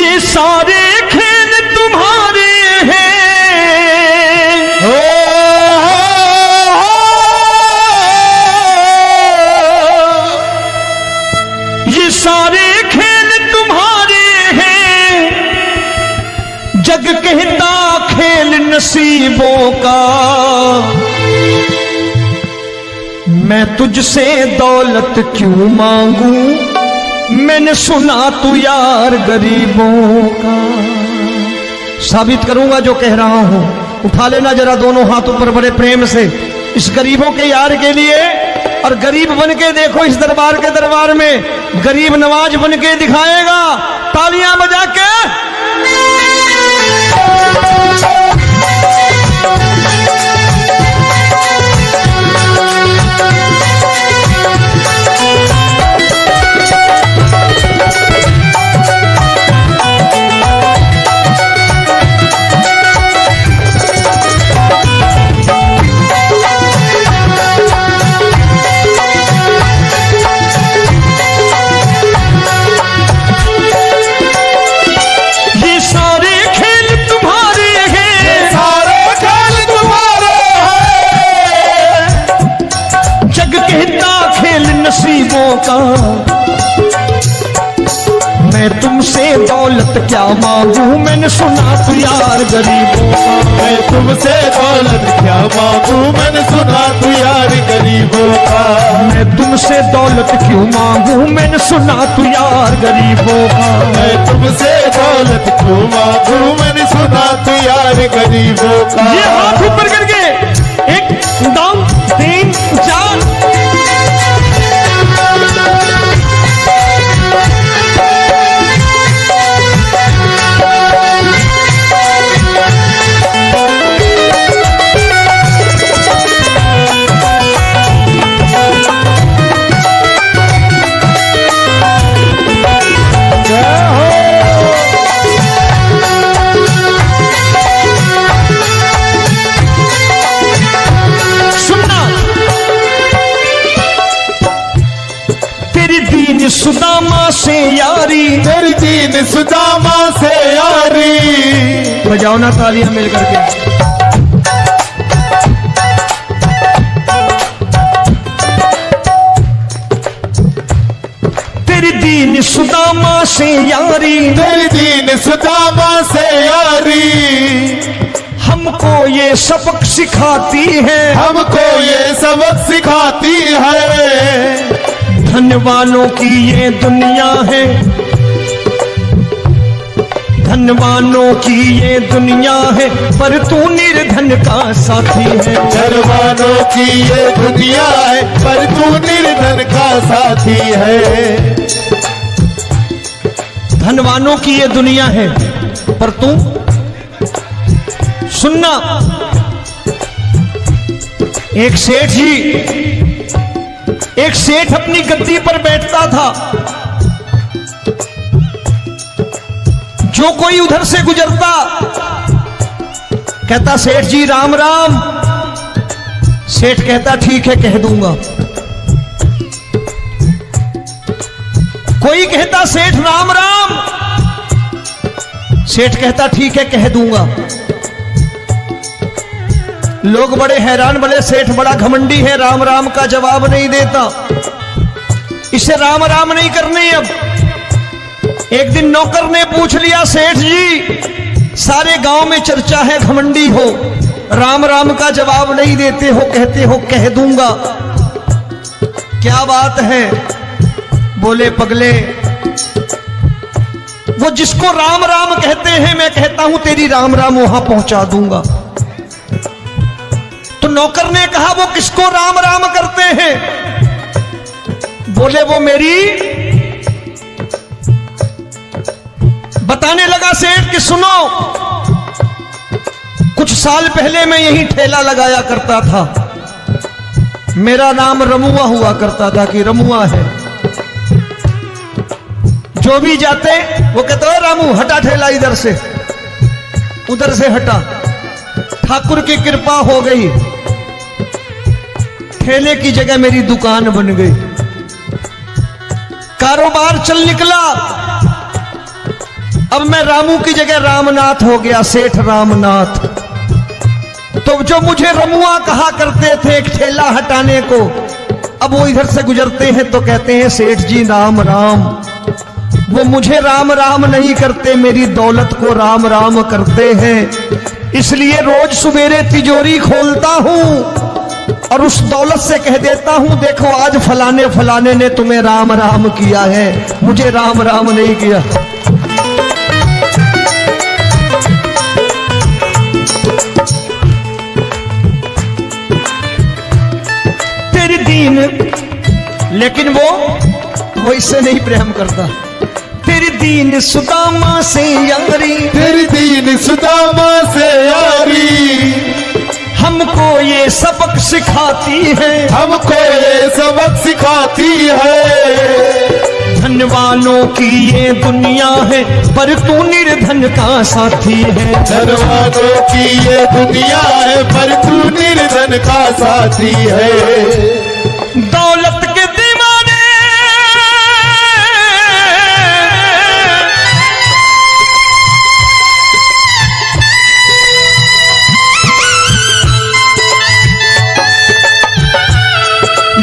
ये सारे खेल तुम्हारे हैं, ये सारे खेल तुम्हारे हैं, जग कहता खेल नसीबों का। मैं तुझसे दौलत क्यों मांगू, मैंने सुना तू यार गरीबों का। साबित करूंगा जो कह रहा हूं। उठा लेना जरा दोनों हाथों पर बड़े प्रेम से इस गरीबों के यार के लिए, और गरीब बन के देखो इस दरबार के दरबार में गरीब नवाज बन के दिखाएगा, तालियां बजा के। नसीबों का मैं तुमसे दौलत क्या मांगू, मैंने सुना तू यार गरीबों का। मैं तुमसे दौलत क्या मांगू, मैंने सुना तू यार गरीबों का। मैं तुमसे दौलत क्यों मांगू, मैंने सुना तू यार गरीबों का। मैं तुमसे दौलत क्यों मांगू, मैंने सुना तू यार गरीबों का। ये हाथ ऊपर करके 1 2 3 4 सुदामा से यारी, तेरी दीन सुदामा से यारी। बजाओ ना तालियां मिल करके। तेरी दीन सुदामा से यारी, तेरी दीन सुदामा से यारी। हमको ये सबक सिखाती है, हमको ये सबक सिखाती है। धनवानों की ये दुनिया है, धनवानों की ये दुनिया है, पर तू निर्धन का साथी है। धनवानों की ये दुनिया है, पर तू निर्धन का साथी है। धनवानों की ये दुनिया है, पर तू सुनना। एक सेठ जी, एक सेठ अपनी गद्दी पर बैठता था। जो कोई उधर से गुजरता कहता सेठ जी राम राम। सेठ कहता ठीक है कह दूंगा। कोई कहता सेठ राम राम। सेठ कहता ठीक है कह दूंगा। लोग बड़े हैरान, बोले सेठ बड़ा घमंडी है, राम राम का जवाब नहीं देता, इसे राम राम नहीं करनी। अब एक दिन नौकर ने पूछ लिया सेठ जी सारे गांव में चर्चा है घमंडी हो, राम राम का जवाब नहीं देते हो, कहते हो कह दूंगा, क्या बात है? बोले पगले वो जिसको राम राम कहते हैं मैं कहता हूं तेरी राम राम वहां पहुंचा दूंगा। तो नौकर ने कहा वो किसको राम राम करते हैं? बोले वो मेरी। बताने लगा सेठ कि सुनो, कुछ साल पहले मैं यही ठेला लगाया करता था, मेरा नाम रमुआ हुआ करता था कि रमुआ है। जो भी जाते वो कहते हो रामू हटा ठेला इधर से, उधर से हटा। ठाकुर की कृपा हो गई, ठेले की जगह मेरी दुकान बन गई, कारोबार चल निकला। अब मैं रामू की जगह रामनाथ हो गया, सेठ रामनाथ। तो जो मुझे रमुआ कहा करते थे एक ठेला हटाने को, अब वो इधर से गुजरते हैं तो कहते हैं सेठ जी राम राम। वो मुझे राम राम नहीं करते, मेरी दौलत को राम राम करते हैं। इसलिए रोज सवेरे तिजोरी खोलता हूं और उस दौलत से कह देता हूं, देखो आज फलाने फलाने ने तुम्हें राम राम किया है, मुझे राम राम नहीं किया। तेरी दीन, लेकिन वो इससे नहीं प्रेम करता। तेरी दीन सुदामा से यारी, तेरी दीन सुदामा से यारी, हमको ये सबक सिखाती है, हमको ये सबक सिखाती है। धनवानों की ये दुनिया है, पर तू निर्धन का साथी है। धनवानों की ये दुनिया है, पर तू निर्धन का साथी है। दौलत के दीवाने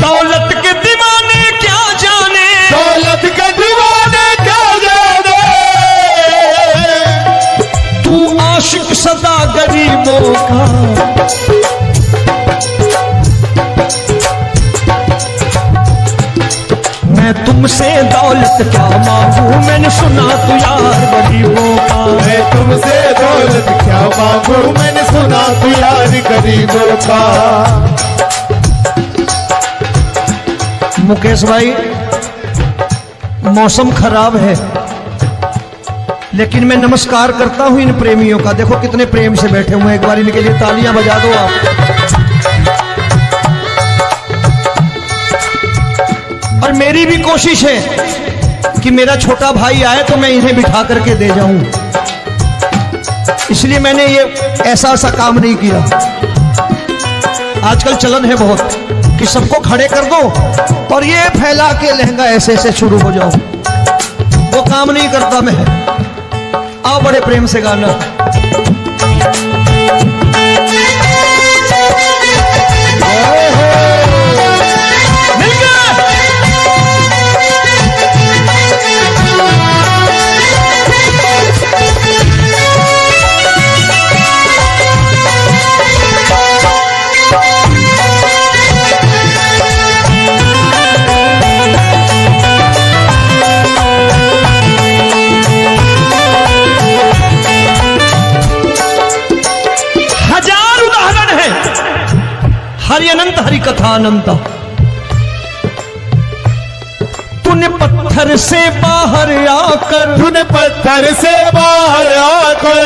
दौलत के दीवाने क्या जाने, दौलत के दीवाने क्या जाने। तू आशिक सदा गरीबों का। मैं तुमसे दौलत क्या मांगू, मैंने सुना तू यार गरीबों का। मैं तुमसे दौलत क्या मांगू, मैंने सुना तू यार गरीबों का। मुकेश भाई, मौसम खराब है, लेकिन मैं नमस्कार करता हूं इन प्रेमियों का। देखो कितने प्रेम से बैठे हुए हैं, एक बार इनके लिए तालियां बजा दो आप। और मेरी भी कोशिश है कि मेरा छोटा भाई आए तो मैं इन्हें बिठा करके दे जाऊं, इसलिए मैंने ये ऐसा काम नहीं किया। आजकल चलन है बहुत कि सबको खड़े कर दो और ये फैला के लहंगा ऐसे ऐसे शुरू हो जाओ, वो काम नहीं करता मैं। आओ बड़े प्रेम से गाना। हरि अनंत हरि कथा अनंत। तूने पत्थर से बाहर आकर, तूने पत्थर से बाहर आकर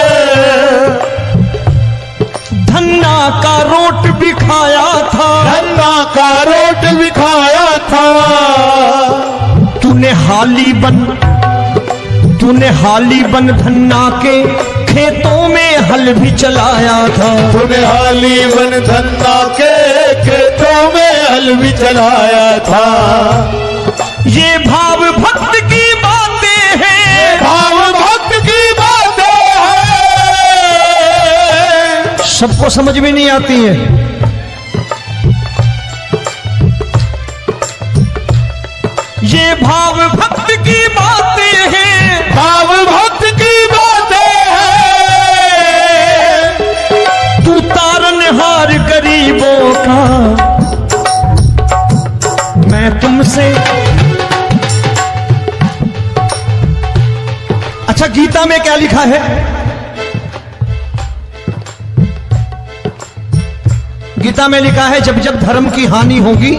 धन्ना का रोट भी खाया था, धन्ना का रोट भी खाया था। तूने हाली बन धन्ना के खेतों में हल भी चलाया था। तूने हाली बन धन्ना के खेतों में हल भी चलाया था। ये भाव भक्त की बातें हैं, भाव भक्त की बातें हैं, सबको समझ में नहीं आती है। ये भाव भक्त की बातें हैं, भाव भक्त की बातें हैं। तू तारनहार गरीबों का, मैं तुमसे। अच्छा, गीता में क्या लिखा है? गीता में लिखा है जब जब धर्म की हानि होगी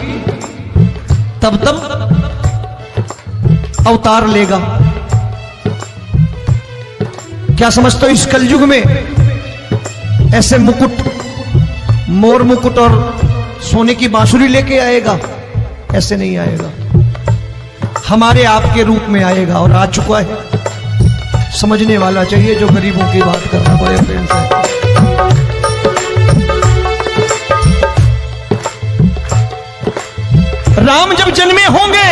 तब तब अवतार लेगा। क्या समझते हो इस कलयुग में ऐसे मुकुट, मोर मुकुट और सोने की बांसुरी लेके आएगा? ऐसे नहीं आएगा, हमारे आपके रूप में आएगा और आ चुका है। समझने वाला चाहिए जो गरीबों की बात कर रहा बड़े प्रेम से। राम जब जन्मे होंगे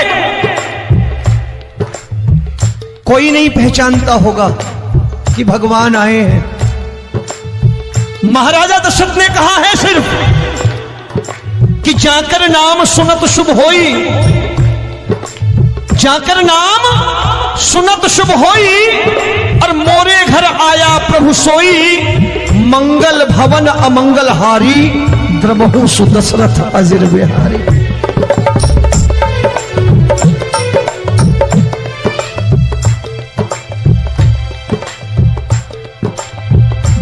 कोई नहीं पहचानता होगा कि भगवान आए हैं। महाराजा दशरथ ने कहा है सिर्फ कि जाकर नाम सुनत शुभ होई, जाकर नाम सुनत शुभ होई, और मोरे घर आया प्रभु सोई, मंगल भवन अमंगल हारी, द्रबहु सुदशरथ अजिर बिहारी।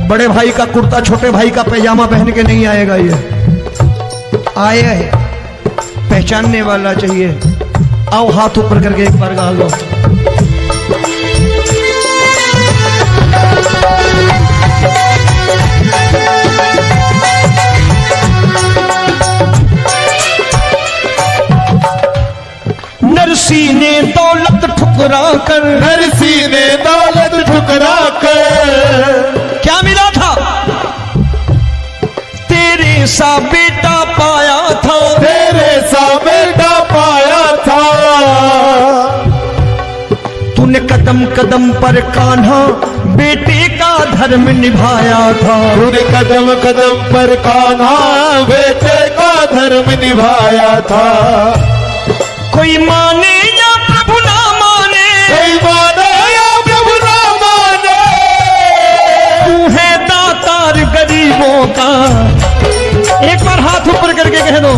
बड़े भाई का कुर्ता छोटे भाई का पैजामा पहन के नहीं आएगा, ये आया है पहचानने वाला चाहिए। आओ हाथ ऊपर करके एक बार गा लो। नरसी ने दौलत ठुकरा कर, नरसी ने दौलत ठुकरा कर, क्या मिला था? तेरे सा बेटा पाया था, तेरे सा बेटा पाया था। तूने कदम कदम पर कान्हा बेटे का धर्म निभाया था, तूने कदम कदम पर कान्हा बेटे का धर्म निभाया था। कोई माने या प्रभु ना माने, कोई माने या प्रभु ना माने, तू है दातार गरीबों का। एक बार हाथ ऊपर करके कह दो,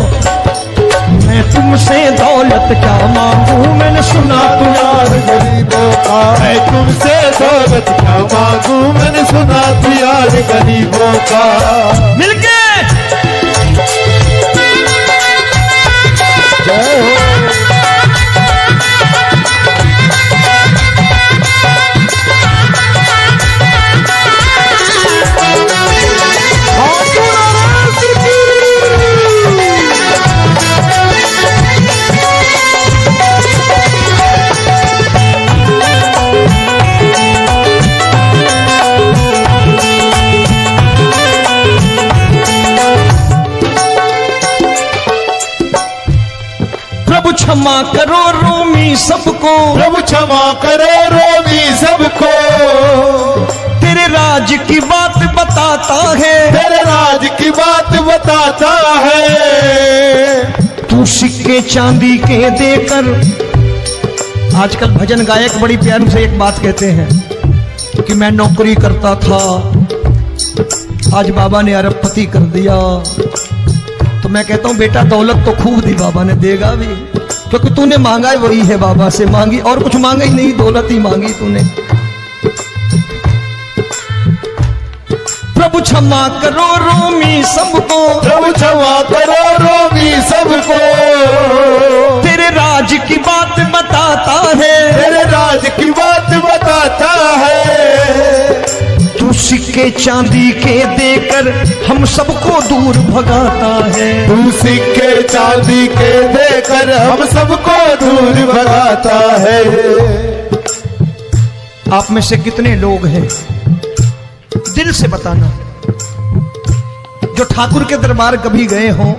मैं तुमसे दौलत क्या मांगू, मैंने सुना तू यार गरीबों का। मैं तुमसे दौलत क्या मांगू, मैंने सुना तू यार गरीबों का। मिलके जय हो। क्षमा करो रोमी सबको, प्रभु क्षमा करो रोमी सबको। तेरे राज की बात बताता है, तेरे राज की बात बताता है। तू सिक्के चांदी के देकर, आजकल भजन गायक बड़ी प्यार से एक बात कहते हैं कि मैं नौकरी करता था, आज बाबा ने अरबपति कर दिया। तो मैं कहता हूं बेटा दौलत तो खूब दी बाबा ने, देगा भी, क्योंकि तूने मांगा है वही है, बाबा से मांगी और कुछ मांगा ही नहीं, दौलत ही मांगी तूने। प्रभु क्षमा करो रोमी सबको, प्रभु क्षमा करो रोमी सबको। तेरे राज की बात बताता है, तेरे राज की बात बताता है। तू सिक्के चांदी के देकर हम सबको दूर भगाता है, तू सिक्के चांदी के देकर हम सबको दूर भगाता है। आप में से कितने लोग हैं, दिल से बताना, जो ठाकुर के दरबार कभी गए हों